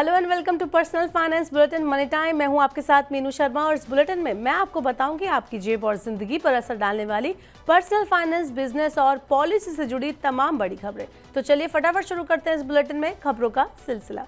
Hello and welcome to personal finance bulletin money time. मैं हूं आपके साथ मीनू शर्मा और इस बुलेटिन में मैं आपको बताऊंगी आपकी जेब और जिंदगी पर असर डालने वाली पर्सनल फाइनेंस, बिजनेस और पॉलिसी से जुड़ी तमाम बड़ी खबरें। तो चलिए फटाफट शुरू करते हैं इस बुलेटिन में खबरों का सिलसिला।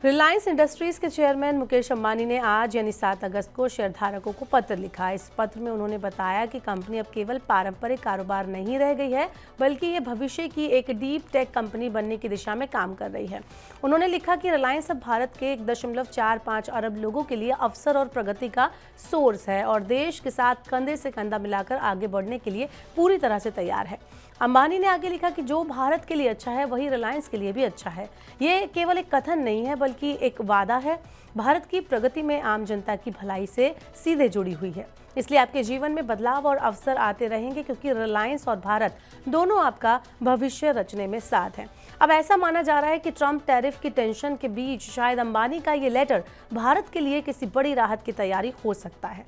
रिलायंस इंडस्ट्रीज के चेयरमैन मुकेश अंबानी ने आज यानी 7 अगस्त को शेयरधारकों को पत्र लिखा। इस पत्र में उन्होंने बताया कि कंपनी अब केवल पारंपरिक कारोबार नहीं रह गई है, बल्कि ये भविष्य की एक डीप टेक कंपनी बनने की दिशा में काम कर रही है। उन्होंने लिखा कि रिलायंस अब भारत के 1.45 अरब लोगों के लिए अवसर और प्रगति का सोर्स है और देश के साथ कंधे से कंधा मिलाकर आगे बढ़ने के लिए पूरी तरह से तैयार है। अंबानी ने आगे लिखा कि जो भारत के लिए अच्छा है वही रिलायंस के लिए भी अच्छा है। ये केवल एक कथन नहीं है बल्कि एक वादा है। भारत की प्रगति में आम जनता की भलाई से सीधे जुड़ी हुई है, इसलिए आपके जीवन में बदलाव और अवसर आते रहेंगे क्योंकि रिलायंस और भारत दोनों आपका भविष्य रचने में साथ हैं। अब ऐसा माना जा रहा है कि ट्रंप टैरिफ की टेंशन के बीच शायद अंबानी का ये लेटर भारत के लिए किसी बड़ी राहत की तैयारी हो सकता है।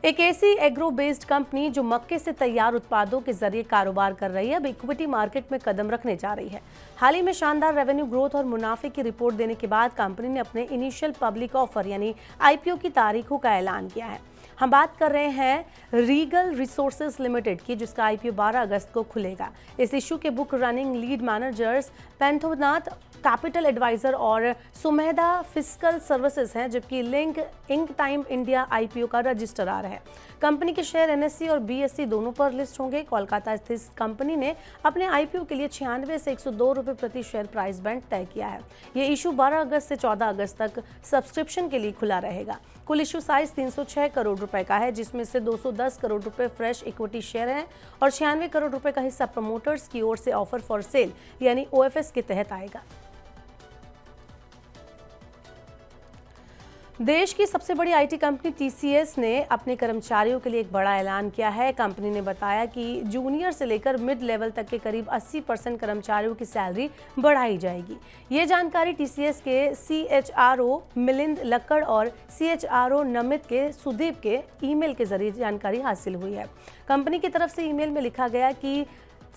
एक ऐसी एग्रो बेस्ड कंपनी जो मक्के से तैयार उत्पादों के जरिए कारोबार कर रही है, अब इक्विटी मार्केट में कदम रखने जा रही है। हाल ही में शानदार रेवेन्यू ग्रोथ और मुनाफे की रिपोर्ट देने के बाद कंपनी ने अपने इनिशियल पब्लिक ऑफर यानी आईपीओ की तारीखों का ऐलान किया है। हम बात कर रहे हैं रीगल रिसोर्सेज लिमिटेड की, जिसका आईपीओ 12 अगस्त को खुलेगा। इस इशू के book running lead managers Pantomath capital advisor और सुमेधा फिस्कल सर्विसेज हैं, जबकि लिंक इंक टाइम इंडिया आईपीओ का रजिस्ट्रार है। कंपनी के शेयर एनएससी और बीएससी दोनों पर लिस्ट होंगे। कोलकाता स्थित कंपनी ने अपने आईपीओ के लिए 96 से 102 रुपये प्रति शेयर प्राइस बैंड तय किया है। ये इशू 12 अगस्त से 14 अगस्त तक सब्सक्रिप्शन के लिए खुला रहेगा। कुल इशू साइज 306 करोड़ रुपए का है, जिसमें से 210 करोड़ रुपए फ्रेश इक्विटी शेयर हैं और 96 करोड़ रुपए का हिस्सा प्रमोटर्स की ओर से ऑफर फॉर सेल यानी ओएफएस के तहत आएगा। देश की सबसे बड़ी आईटी कंपनी टीसीएस ने अपने कर्मचारियों के लिए एक बड़ा ऐलान किया है। कंपनी ने बताया कि जूनियर से लेकर मिड लेवल तक के करीब 80% कर्मचारियों की सैलरी बढ़ाई जाएगी। ये जानकारी टीसीएस के सीएचआरओ मिलिंद लक्कड़ और सीएचआरओ नमित के सुदीप के ईमेल के जरिए जानकारी हासिल हुई है। कंपनी की तरफ से ईमेल में लिखा गया कि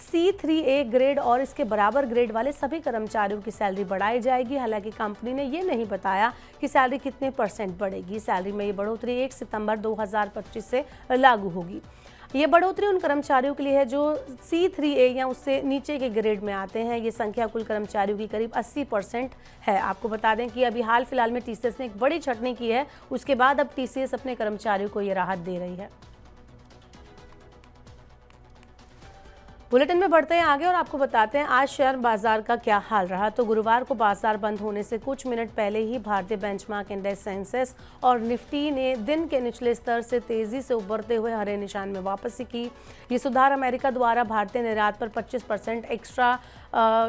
C3A ग्रेड और इसके बराबर ग्रेड वाले सभी कर्मचारियों की सैलरी बढ़ाई जाएगी। हालांकि कंपनी ने ये नहीं बताया कि सैलरी कितने % बढ़ेगी। सैलरी में ये बढ़ोतरी 1 सितंबर 2025 से लागू होगी। ये बढ़ोतरी उन कर्मचारियों के लिए है जो C3A या उससे नीचे के ग्रेड में आते हैं। ये संख्या कुल कर्मचारियों की करीब 80% है। आपको बता दें कि अभी हाल फिलहाल में टीसीएस ने एक बड़ी छटनी की है, उसके बाद अब टीसीएस अपने कर्मचारियों को ये राहत दे रही है। बुलेटिन में बढ़ते हैं आगे और आपको बताते हैं आज शेयर बाजार का क्या हाल रहा। तो गुरुवार को बाजार बंद होने से कुछ मिनट पहले ही भारतीय बेंचमार्क इंडेक्स सेंसेक्स और निफ्टी ने दिन के निचले स्तर से तेजी से उभरते हुए हरे निशान में वापसी की। ये सुधार अमेरिका द्वारा भारतीय निर्यात पर 25% एक्स्ट्रा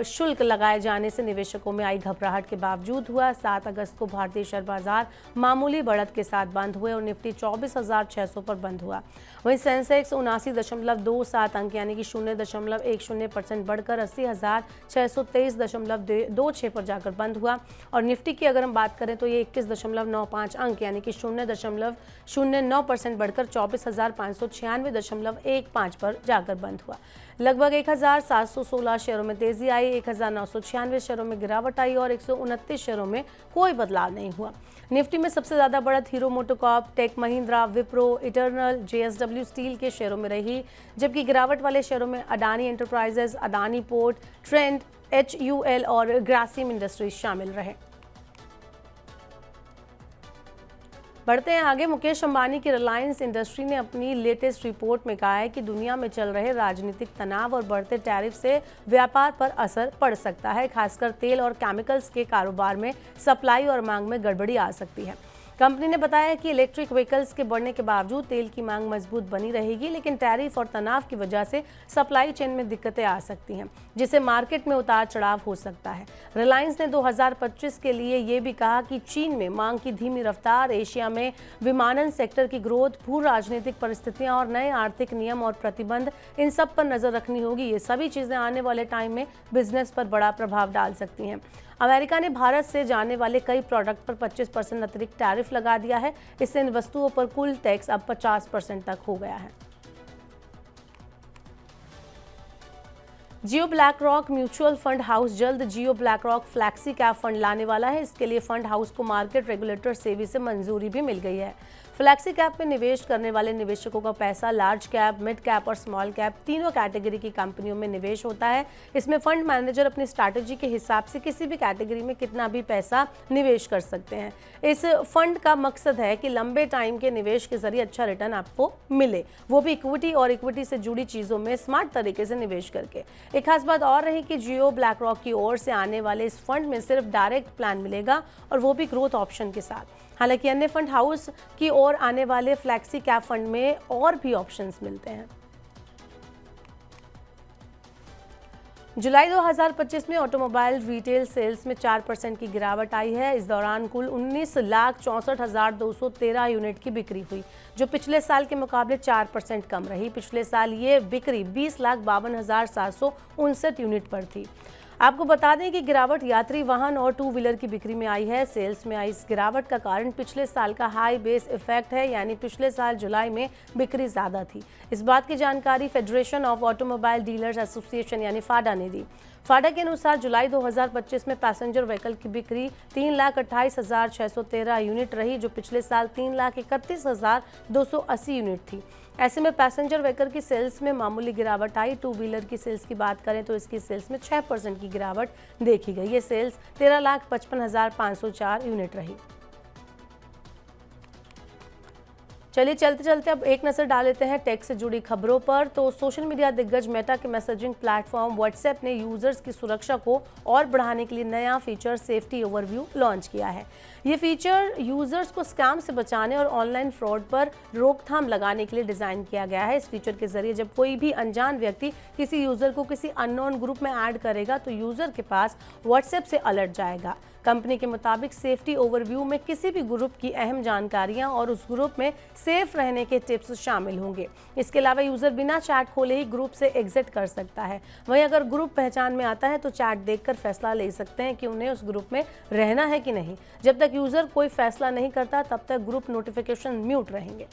शुल्क लगाए जाने से निवेशकों में आई घबराहट के बावजूद हुआ। 7 अगस्त को भारतीय शेयर बाजार मामूली बढ़त के साथ बंद हुए और निफ्टी 24,600 पर बंद हुआ। वहीं सेंसेक्स 79.27 अंक यानी कि 0.10% बढ़कर 80,623.26 पर जाकर बंद हुआ। और निफ्टी की अगर हम बात करें तो ये 21.95 अंक यानी कि 0.09% बढ़कर 24,596.15 पर जाकर बंद हुआ। लगभग 1,716 शेयरों में तेजी आई, 1,996 शेयरों में गिरावट आई और 129 शेयरों में कोई बदलाव नहीं हुआ। निफ्टी में सबसे ज्यादा बढ़त हीरो मोटोकॉर्प, टेक महिंद्रा, विप्रो, इटर्नल, जेएसडब्ल्यू स्टील के शेयरों में रही, जबकि गिरावट वाले शेयरों में अडानी एंटरप्राइजेज, अडानी पोर्ट, ट्रेंड, HUL और ग्रासिम इंडस्ट्रीज शामिल रहे। बढ़ते हैं आगे। मुकेश अंबानी की रिलायंस इंडस्ट्री ने अपनी लेटेस्ट रिपोर्ट में कहा है कि दुनिया में चल रहे राजनीतिक तनाव और बढ़ते टैरिफ से व्यापार पर असर पड़ सकता है। खासकर तेल और केमिकल्स के कारोबार में सप्लाई और मांग में गड़बड़ी आ सकती है। कंपनी ने बताया कि इलेक्ट्रिक व्हीकल्स के बढ़ने के बावजूद तेल की मांग मजबूत बनी रहेगी, लेकिन टैरिफ और तनाव की वजह से सप्लाई चेन में दिक्कतें आ सकती हैं, जिससे मार्केट में उतार चढ़ाव हो सकता है। रिलायंस ने 2025 के लिए ये भी कहा कि चीन में मांग की धीमी रफ्तार, एशिया में विमानन सेक्टर की ग्रोथ, भू राजनीतिक परिस्थितियां और नए आर्थिक नियम और प्रतिबंध, इन सब पर नजर रखनी होगी। ये सभी चीजें आने वाले टाइम में बिजनेस पर बड़ा प्रभाव डाल सकती हैं। अमेरिका ने भारत से जाने वाले कई प्रोडक्ट पर 25% अतिरिक्त टैरिफ लगा दिया है। इससे इन वस्तुओं पर कुल टैक्स अब 50% तक हो गया है। Jio BlackRock mutual fund house जल्द Jio BlackRock flexi cap fund लाने वाला है। इसके लिए फंड हाउस को मार्केट रेगुलेटर सेबी से मंजूरी भी मिल गई है। फ्लैक्सी कैप में निवेश करने वाले निवेशकों का पैसा लार्ज कैप, मिड कैप और स्मॉल कैप तीनों कैटेगरी की कंपनियों में निवेश होता है। इसमें फंड मैनेजर अपनी स्ट्रैटेजी के हिसाब से किसी भी कैटेगरी में कितना भी पैसा निवेश कर सकते हैं। इस फंड का मकसद है कि लंबे टाइम के निवेश के जरिए अच्छा रिटर्न आपको मिले, वो भी इक्विटी और इक्विटी से जुड़ी चीजों में स्मार्ट तरीके से निवेश करके। एक खास बात और रही कि जियो ब्लैक रॉक की ओर से आने वाले इस फंड में सिर्फ डायरेक्ट प्लान मिलेगा और वो भी ग्रोथ ऑप्शन के साथ। हालांकि अन्य फंड हाउस की ओर आने वाले फ्लैक्सी कैप फंड में और भी ऑप्शंस मिलते हैं। जुलाई 2025 में ऑटोमोबाइल रिटेल सेल्स में 4% की गिरावट आई है। इस दौरान कुल 19,64,213 यूनिट की बिक्री हुई, जो पिछले साल के मुकाबले 4% कम रही। पिछले साल ये बिक्री 20,52,759 यूनिट पर थी। आपको बता दें कि गिरावट यात्री वाहन और टू व्हीलर की बिक्री में आई है। सेल्स में आई इस गिरावट का कारण पिछले साल का हाई बेस इफेक्ट है, यानी पिछले साल जुलाई में बिक्री ज्यादा थी। इस बात की जानकारी federation of automobile dealers association यानी फाडा ने दी। फाडा के अनुसार जुलाई 2025 में पैसेंजर व्हीकल की बिक्री 3,28,613 यूनिट रही, जो पिछले साल 3,31,280 यूनिट थी। ऐसे में पैसेंजर व्हीकल की सेल्स में मामूली गिरावट आई। टू व्हीलर की सेल्स की बात करें तो इसकी सेल्स में 6% की गिरावट देखी गई। ये सेल्स 13,55,504 यूनिट रही। चलिए चलते चलते अब एक नजर डाल लेते हैं टेक से जुड़ी खबरों पर। तो सोशल मीडिया दिग्गज मेटा के मैसेजिंग प्लेटफॉर्म व्हाट्सएप ने यूजर्स की सुरक्षा को और बढ़ाने के लिए नया फीचर सेफ्टी ओवरव्यू लॉन्च किया है। ये फीचर यूजर्स को स्कैम से बचाने और ऑनलाइन फ्रॉड पर रोकथाम लगाने के लिए डिजाइन किया गया है। इस फीचर के जरिए जब कोई भी अनजान व्यक्ति किसी यूजर को किसी अननोन ग्रुप में ऐड करेगा तो यूजर के पास व्हाट्सएप से अलर्ट जाएगा। कंपनी के मुताबिक सेफ्टी ओवरव्यू में किसी भी ग्रुप की अहम जानकारियां और उस ग्रुप में सेफ रहने के टिप्स शामिल होंगे। इसके अलावा यूजर बिना चैट खोले ही ग्रुप से एग्जिट कर सकता है। वहीं अगर ग्रुप पहचान में आता है तो चैट देखकर फैसला ले सकते हैं कि उन्हें उस ग्रुप में रहना है कि नहीं। जब तक यूजर कोई फैसला नहीं करता तब तक ग्रुप नोटिफिकेशन म्यूट रहेंगे।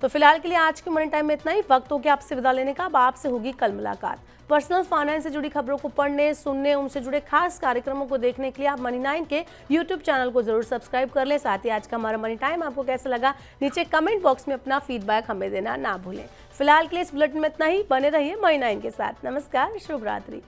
तो फिलहाल के लिए आज के मनी टाइम में इतना ही। वक्त हो गया आपसे विदा लेने का। अब आपसे होगी कल मुलाकात। पर्सनल फाइनेंस से जुड़ी खबरों को पढ़ने, सुनने, उनसे जुड़े खास कार्यक्रमों को देखने के लिए आप मनी9 के YouTube चैनल को जरूर सब्सक्राइब कर लें। साथ ही आज का हमारा मनी टाइम आपको कैसा लगा नीचे कमेंट बॉक्स में अपना फीडबैक हमें देना ना भूलें। फिलहाल के लिए इस बुलेटिन में इतना ही। बने रहिए मनी9 के साथ। नमस्कार, शुभ रात्रि।